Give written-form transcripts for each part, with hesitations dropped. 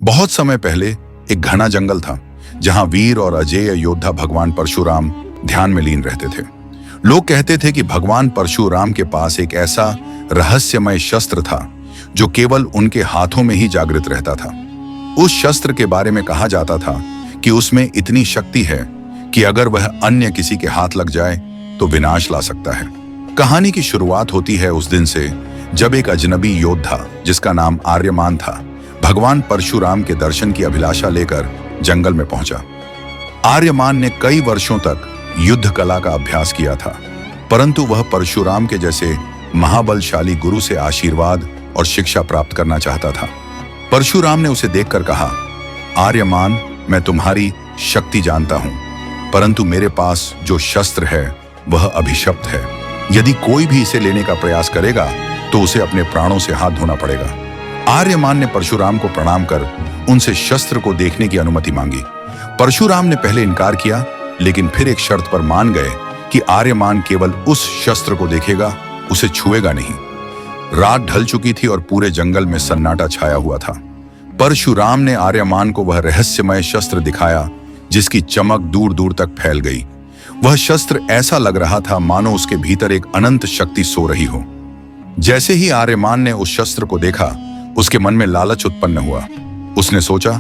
बहुत समय पहले एक घना जंगल था जहां वीर और अजेय योद्धा भगवान परशुराम ध्यान में लीन रहते थे। लोग कहते थे कि भगवान परशुराम के पास एक ऐसा रहस्यमय शस्त्र था जो केवल उनके हाथों में ही जागृत रहता था। उस शस्त्र के बारे में कहा जाता था कि उसमें इतनी शक्ति है कि अगर वह अन्य किसी के हाथ लग जाए तो विनाश ला सकता है। कहानी की शुरुआत होती है उस दिन से जब एक अजनबी योद्धा जिसका नाम आर्यमान था भगवान परशुराम के दर्शन की अभिलाषा लेकर जंगल में पहुंचा। आर्यमान ने कई वर्षों तक युद्ध कला का अभ्यास किया था, परंतु वह परशुराम के जैसे महाबलशाली गुरु से आशीर्वाद और शिक्षा प्राप्त करना चाहता था। परशुराम ने उसे देखकर कहा, आर्यमान, मैं तुम्हारी शक्ति जानता हूं, परंतु मेरे पास जो शस्त्र है वह अभिशप्त है। यदि कोई भी इसे लेने का प्रयास करेगा तो उसे अपने प्राणों से हाथ धोना पड़ेगा। आर्यमान ने परशुराम को प्रणाम कर उनसे शस्त्र को देखने की अनुमति मांगी। परशुराम ने पहले इनकार किया, लेकिन फिर एक शर्त पर मान गए कि आर्यमान केवल उस शस्त्र को देखेगा, उसे छुएगा नहीं। रात ढल चुकी थी और पूरे जंगल में सन्नाटा छाया हुआ था। परशुराम ने आर्यमान को वह रहस्यमय शस्त्र दिखाया जिसकी चमक दूर दूर तक फैल गई। वह शस्त्र ऐसा लग रहा था मानो उसके भीतर एक अनंत शक्ति सो रही हो। जैसे ही आर्यमान ने उस शस्त्र को देखा, उसके मन में लालच उत्पन्न हुआ। उसने सोचा,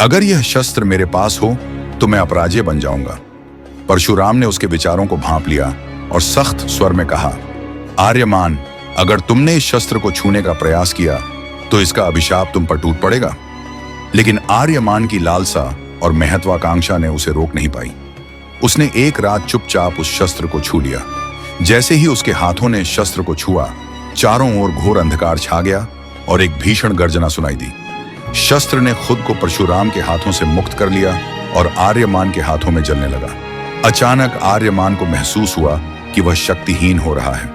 अगर यह शस्त्र मेरे पास हो तो मैं अपराजय बन जाऊंगा। परशुराम ने उसके विचारों को भांप लिया और सख्त स्वर में कहा, आर्यमान, अगर तुमने इस शस्त्र को छूने का प्रयास किया तो इसका अभिशाप तुम पर टूट पड़ेगा। लेकिन आर्यमान की लालसा और महत्वाकांक्षा ने उसे रोक नहीं पाई। उसने एक रात चुपचाप उस शस्त्र को छू लिया। जैसे ही उसके हाथों ने शस्त्र को छुआ, चारों ओर घोर अंधकार छा गया और एक भीषण गर्जना सुनाई दी। शस्त्र ने खुद को परशुराम के हाथों से मुक्त कर लिया और आर्यमान के हाथों में जलने लगा। अचानक आर्यमान को महसूस हुआ कि वह शक्तिहीन हो रहा है।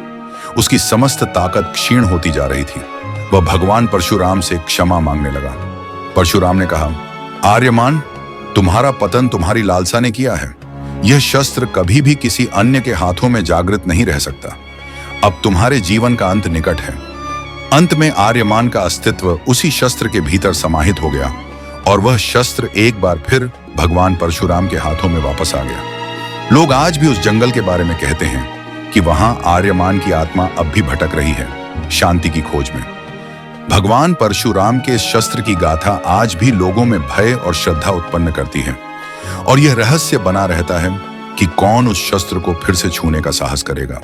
उसकी समस्त ताकत क्षीण होती जा रही थी। वह भगवान परशुराम से क्षमा मांगने लगा। परशुराम ने कहा, आर्यमान, तुम्हारा पतन तुम्हारी लालसा ने किया है। यह शस्त्र कभी भी किसी अन्य के हाथों में जागृत नहीं रह सकता। अब तुम्हारे जीवन का अंत निकट है। अंत में आर्यमान का अस्तित्व उसी शस्त्र के भीतर समाहित हो गया और वह शस्त्र एक बार फिर भगवान परशुराम के हाथों में वापस आ गया। लोग आज भी उस जंगल के बारे में कहते हैं कि वहां आर्यमान की आत्मा अब भी भटक रही है, शांति की खोज में। भगवान परशुराम के इस शस्त्र की गाथा आज भी लोगों में भय और श्रद्धा उत्पन्न करती है और यह रहस्य बना रहता है कि कौन उस शस्त्र को फिर से छूने का साहस करेगा।